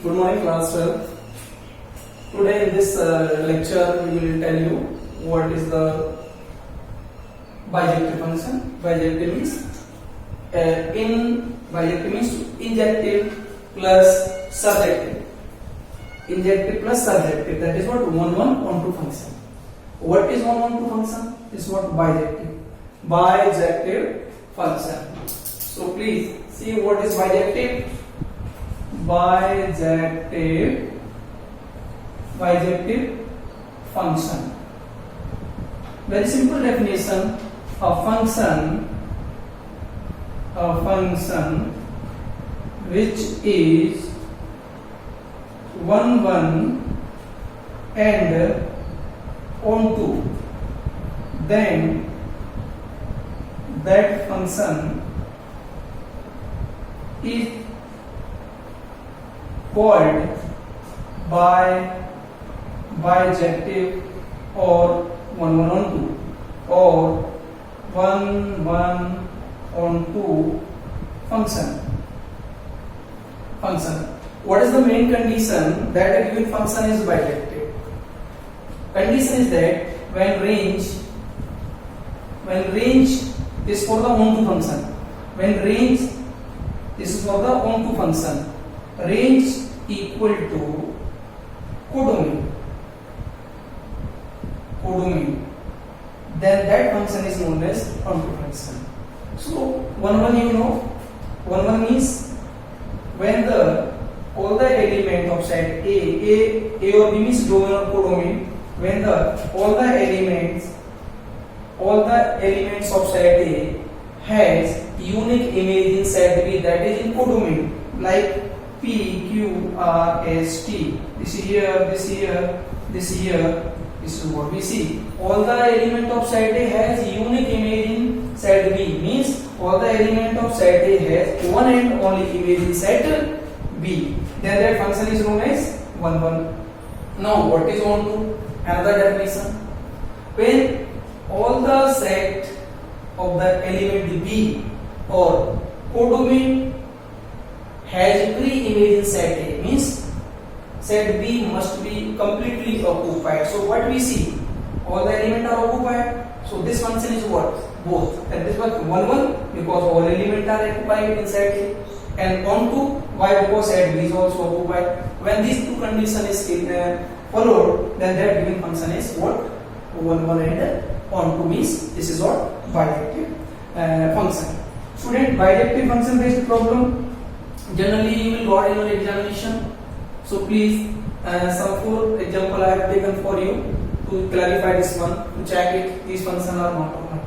Good morning, class 12. Today in this lecture, we will tell you what is the bijective function. Bijective means bijective means injective plus surjective. Injective plus surjective. That is what 1-1-1-2 function. What is 1-1-2 function? Is what bijective. Bijective function. So please see what is bijective. Bijective function. Very simple definition. A function which is 1-1 and onto, then that function is called bijective or 1-1-2 or 1-1-2 function. What is the main condition that a given function is bijective? Condition is that when range is for the onto function, when range is for the onto function, range equal to codomain, then that function is known as onto function. So 1-1 you know, 1-1 means when all the element of set A or B means domain or codomain, when all the elements of set A has unique image in set B, that is in codomain, like P, Q, R, S, T. This here, this is what we see. All the element of set A has unique image in set B, means all the element of set A has one and only image in set B. Then that function is known as 1-1. Now what is onto? Another definition. When all the set of the element B or codomain has pre-image in set A, means set B must be completely occupied. So what we see, all the elements are occupied. So this function is what? Both. And this was 1-1 because all elements are occupied in set A, and onto, why? Because set B is also occupied. When these two conditions is followed, then that given function is what? 1-1 and onto, means this is what? Bijective function. Student, bijective function based problem generally you will got in your examination. So please, some 4 example I have taken for you to clarify this one, to check it these functions are not or not.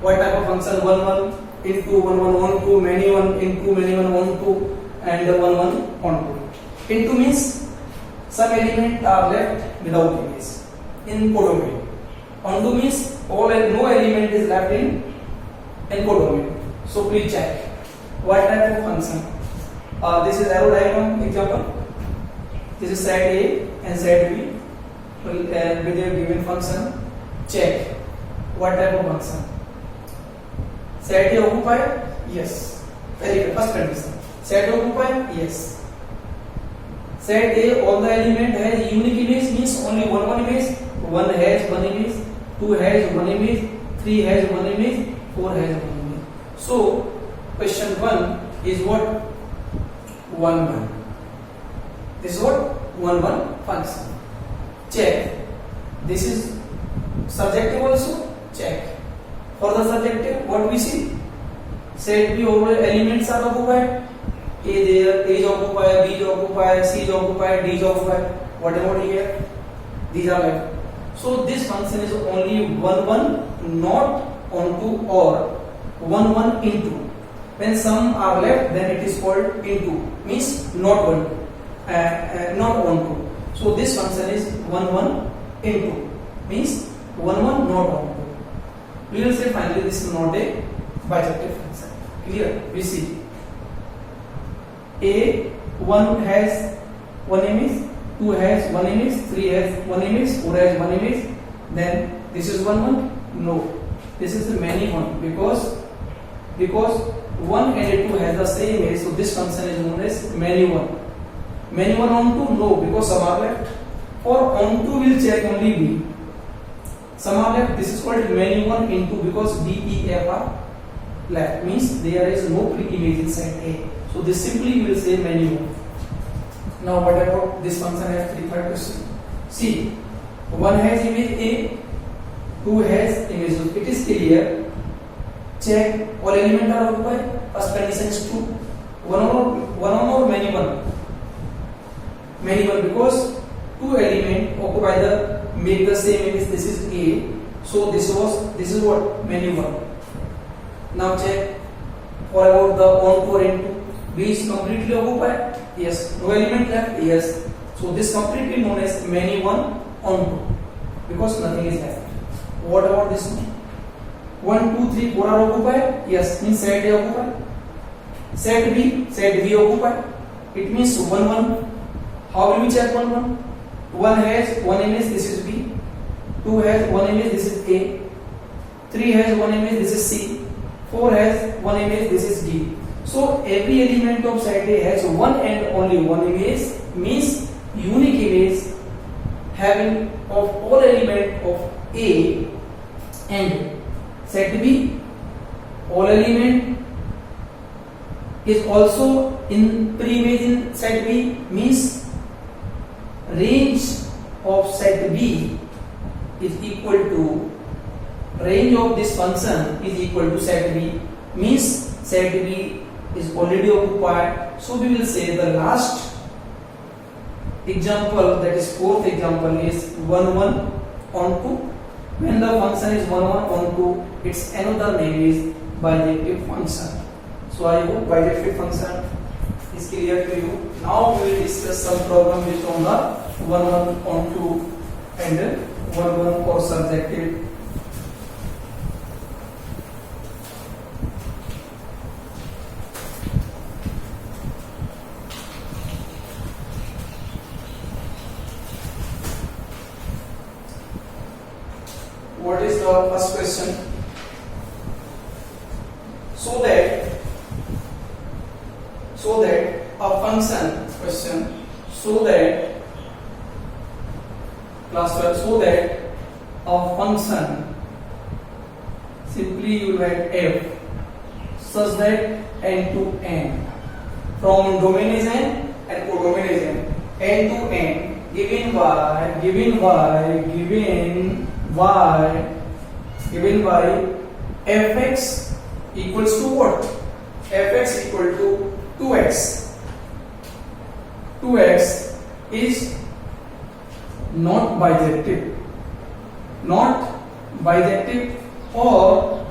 What type of function? 1-1 into 1-1-1-2, many 1 into many 1-1-2, and 1-1-1-2. Into means some elements are left without image in codomain. Onto means no element is left in codomain. So please check what type of function. This is arrow diagram example. This is set A and set B with a given function. Check what type of function. Set A occupied? Yes. Very good. First condition. Set A occupied? Yes. Set A, all the element has unique image, means only one image. 1 has one image, 2 has one image, 3 has one image, 4 has one image. So question 1 is what? 1-1. This is what? 1-1 function. Check. This is subjective also. Check. For the subjective, what we see? Set B, all elements are occupied. A there, A is occupied, B is occupied, C is occupied, D is occupied. What about here? These are left. So this function is only 1-1, not onto, or 1-1 into. When some are left, then it is called into, means not onto, not onto. So this function is 1-1 into, means 1-1 not onto. We will say finally this is not a bijective function. Clear? We see A1 has one image, 2 has one image, 3 has one image, 4 has one image. Then this is 1-1. No, this is the many one, because 1 and 2 has the same image, so this function is known as many one. many one onto? No, because some are left. For onto we'll check only B. Some are left. This is called many one into because B, E, F are left. Means there is no pre-image inside A. So this simply we will say many one. Now what about this function has three third question? See, one has image A, two has image B. It is clear. Check all elements are occupied. First condition is true. One or many one. Many one because two elements occupy the make the same image. This is A. So this is what many one. Now check what about the onto or into. B is completely occupied. Yes. No element left. Yes. So this completely known as many one onto because nothing is left. What about this one? 1, 2, 3, 4 are occupied. Yes. Means set A occupied. Set B occupied. It means 1, 1. How will we check 1, 1? 1 has one image. This is B. 2 has one image. This is A. 3 has one image. This is C. 4 has one image. This is D. So every element of set A has one and only one image. Means unique image having of all element of A and set B. All element is also in pre-image in set B. Means range of set B is equal to range of this function is equal to set B. Means set B is already occupied. So we will say the last example, that is fourth example, is 1, 1 onto. When the function is 1, 1 onto, its another name is bijective function. So I hope bijective function is clear to you. Now we will discuss some problem based on the 1, 1 onto and 1, 1 for surjective. What is the first question? So that a function question, so that class 12, so that a function, simply you write f such that n to n from domain is n and codomain is n to n given y fx equals to what? Fx equal to 2x. 2x is not bijective, or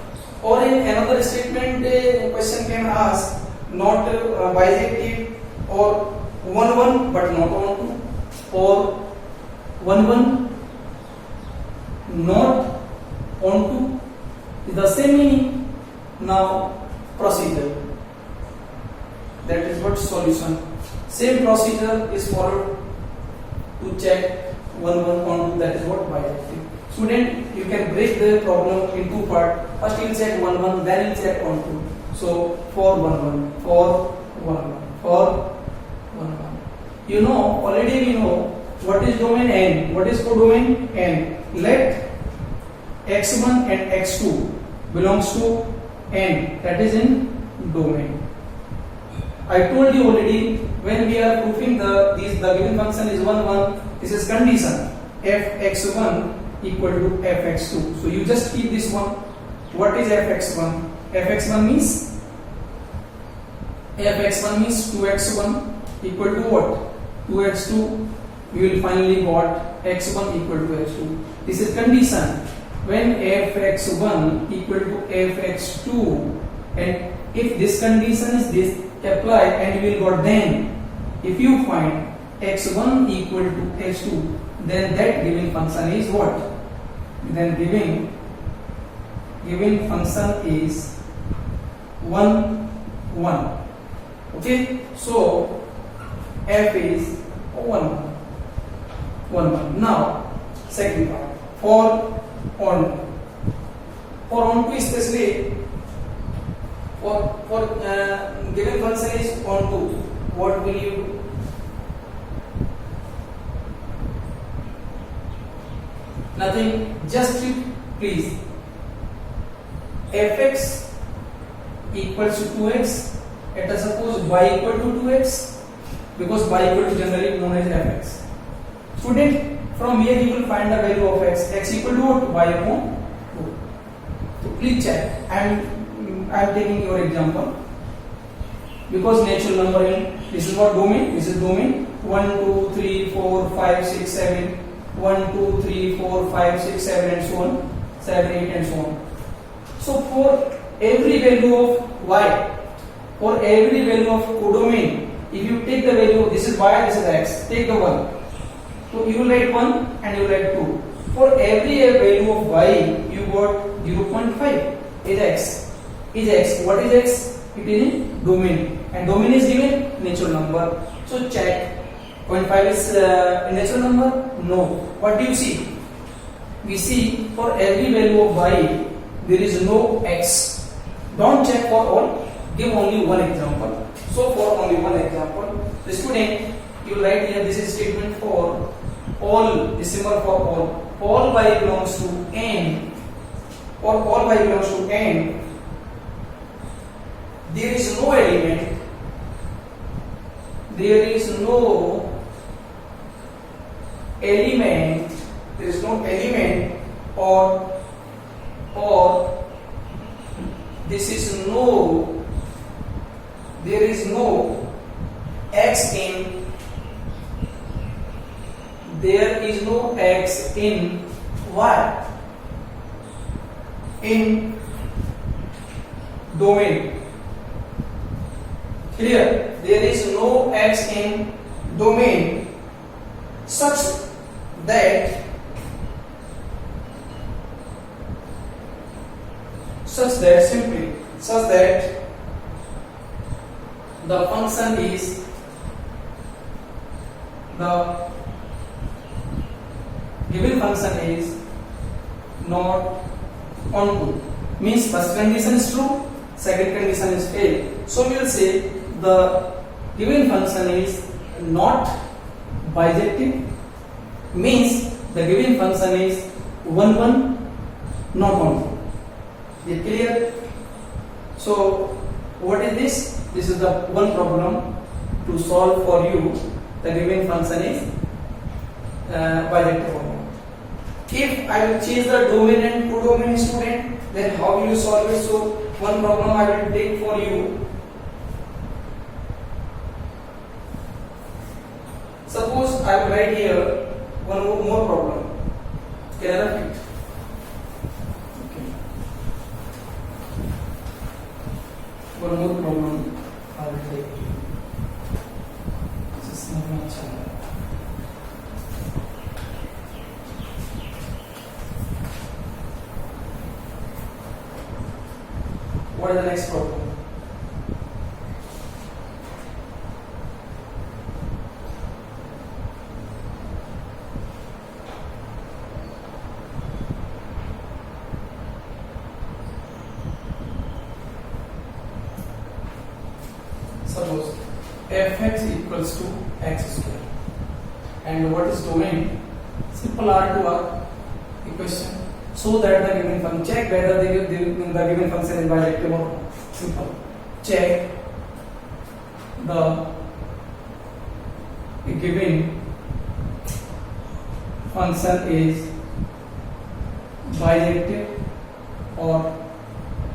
in another statement a question can ask not bijective or 1, 1 but not onto, or 1, 1 not onto is the same meaning. Now procedure, that is what solution. Same procedure is followed to check 1, 1 onto, that is what bijective. Student, you can break the problem in two parts. First you will check 1, 1, then you will check onto. So for 1, 1, for 1, 1, for 1, 1. You know, already we know what is domain n, what is codomain n. Let x1 and x2 belongs to n, that is in domain. I told you already when we are proving the given function is 1, 1, this is condition fx1 equal to fx2. So you just keep this one. What is fx1? Fx1 means 2x1 equal to what? 2x2. We will finally got x1 equal to x2. This is condition when fx1 equal to fx2, and if this condition is this applied, and we will got then if you find x1 equal to x2, then that given function is what? Then given function is 1, 1. Okay, so f is 1, 1. Now second part, for onto especially for given function is onto, what will you do? nothing, just please fx equals to 2x. Let us suppose y equal to 2x, because y equal to generally known as fx. Student, from here you will find the value of x equal to what? Y upon 2. So please check. I am taking your example because natural number in this is what domain. This is domain 1 2 3 4 5 6 7 1 2 3 4 5 6 7 and so on 7 8 and so on. So for every value of y, for every value of codomain, if you take the value of this is y, this is x, take the 1. So you will write 1 and you will write 2. For every value of y, you got 0.5 is x. Is x. What is x? It is in domain. And domain is given natural number. So check. 0.5 is a natural number? No. What do you see? We see for every value of y, there is no x. Don't check for all. Give only one example. So for only one example, the student, you write here, this is statement for all, this symbol for all. All y belongs to n. For all y belongs to n, there is no element. There is no element. There is no element or this is no. There is no x in. There is no x in y. In domain. Clear? There is no x in domain such that the function is the given function is not onto. Means first condition is true, second condition is fail. So we will say the given function is not bijective, means the given function is 1 1 not onto. Is it clear? So what is this? This is the one problem to solve for you. The given function is bijective or not. If I will change the domain and codomain, student, then how will you solve it? So one problem I will take for you. Suppose I will write here one more problem. Can I repeat? Okay. One more problem I will take. Just not much. What is the next problem? Suppose fx equals to x square. And what is domain? Simple R to R equation. So that the given function, check whether the given function is bijective or not. Simple. Check the given function is bijective or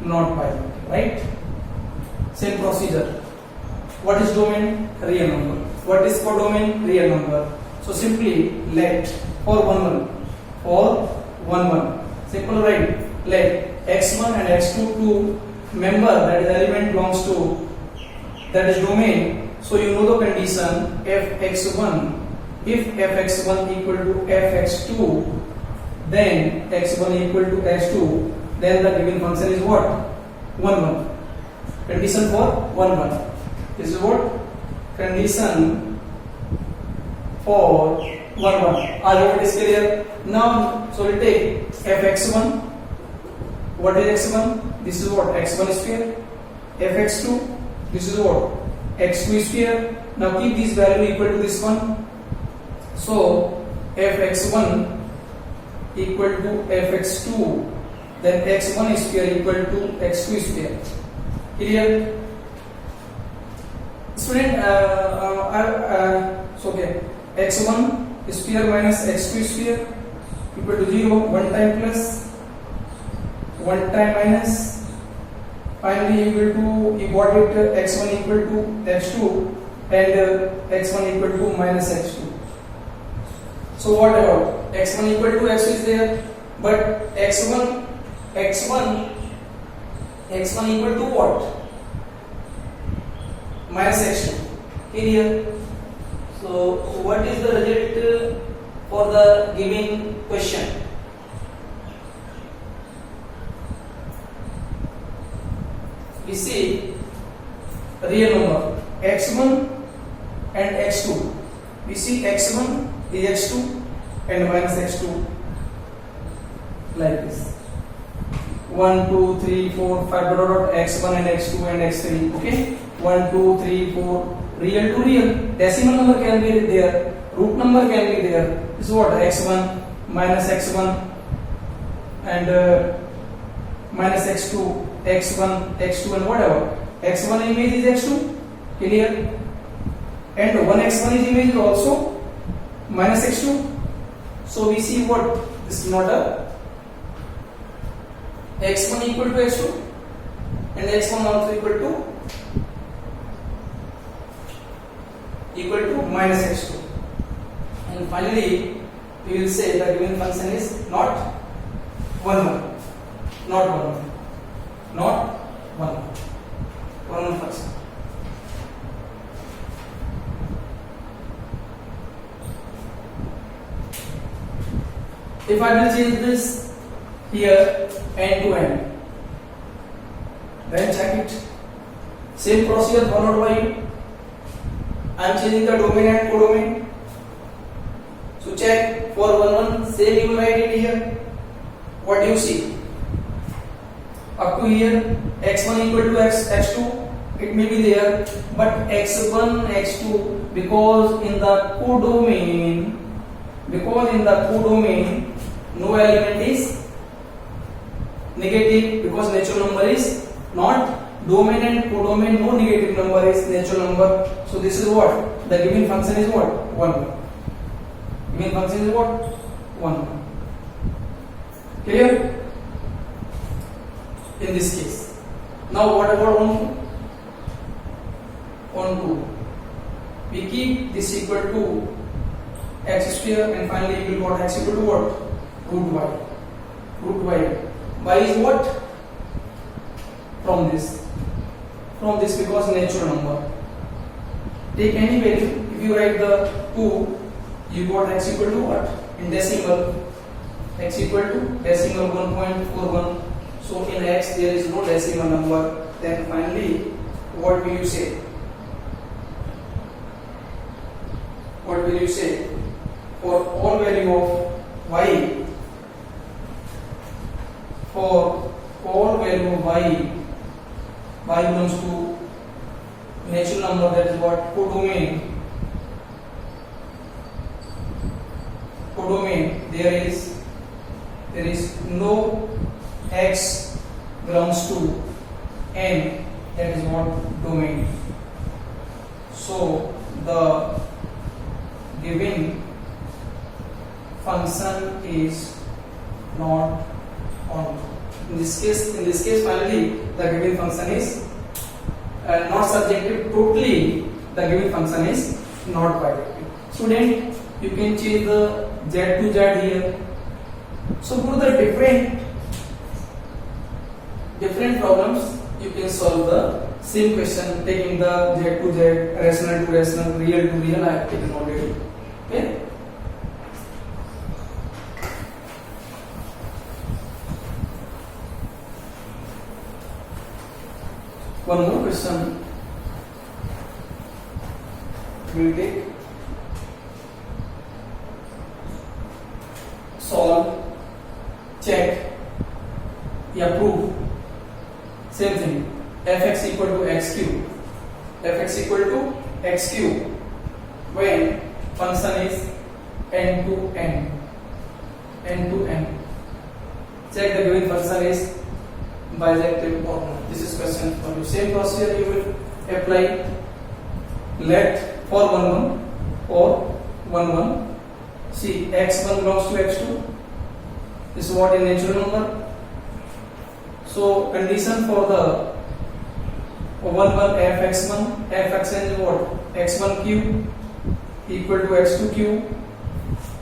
not bijective, right? Same procedure. What is domain? Real number. What is codomain? Real number. So simply let for 1 1 simple, right? Let x1 and x2 to member, that is element belongs to, that is domain. So you know the condition fx1. If fx1 equal to fx2, then x1 equal to x2, then the given function is what? 1 1. Condition for 1 1. This is what? Condition for 1 1. Are it is clear? Now, so we take fx1. What is x1? This is what? x1 square. fx2. This is what? x2 square. Now keep this value equal to this one. So fx1 equal to fx2, then x1 square equal to x2 square. Clear? Student, so okay, x1 square minus x2 square equal to 0, one time plus, one time minus, finally equal to, you got it, x1 equal to x2 and x1 equal to minus x2. So what about x1 equal to x2 is there, but x1 equal to what? Minus x2. Clear? So what is the result for the given question? We see real number x1 and x2. We see x1 is x2 and minus x2 like this. 1, 2, 3, 4, 5, x1 and x2 and x3. Okay, 1, 2, 3, 4. Real to real. Decimal number can be there. Root number can be there. This is what? x1 minus x1 and minus x2, x1, x2 and whatever. x1 image is x2. Clear? And 1x1 is image is also minus x2. So we see what? This is not a x1 equal to x2 and x1 also equal to minus x2. And finally we will say the given function is not 1 1, not 1 1, not 1 1 function. If I will change this here end to end, then check it. Same procedure followed by I am changing the domain and codomain. So check for 1 1, same you write it here. What do you see? Up to here x1 equal to x2, it may be there, but x1 x2 because in the codomain no element is negative because natural number is not. Domain and codomain no negative number is natural number. So this is what? The given function is what? 1. Given function is what? 1. Clear? In this case. Now what about on 2? We keep this equal to x square and finally we will got x equal to what? Root y. Root y. Y is what? From this because natural number. Take any value. If you write the 2, you got x equal to what? In decimal. X equal to decimal 1.41. So in x there is no decimal number. Then finally, what will you say? What will you say? For all value of y, for all value of y belongs to natural number, that is what? Codomain. There is no x belongs to n, that is what? Domain. So the given function is not on. In this case finally the given function is not subjective totally. The given function is not bijective. Student, you can change the z to z here. So for the different problems you can solve the same question taking the z to z, rational to rational, real to real. I have taken already. Okay. One more question we will take. Solve, check, या prove. Same thing. fx equal to x cube. fx equal to x cube when function is n to n. n to n. Check the given function is bijective or not. This is question for you. Same procedure you will apply. Let for 1 1 or 1 1. See, x1 belongs to x2. This is what is natural number. So condition for the 1 1 fx1, fxn is what? x1 cube equal to x2 cube.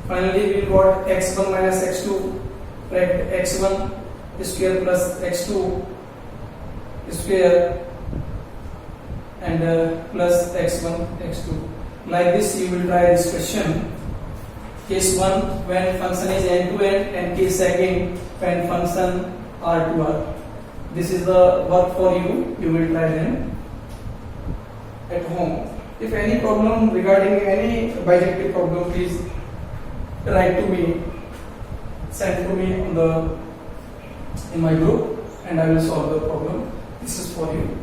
Finally we will got x1 minus x2 bracket x1 square plus x2 square and plus x1 x2. Like this you will try this question. Case 1 when function is n to n and case 2 when function r to r. This is the work for you. You will try them at home. If any problem regarding any bijective problem, please write to me, send to me in my group, and I will solve the problem. This is for you.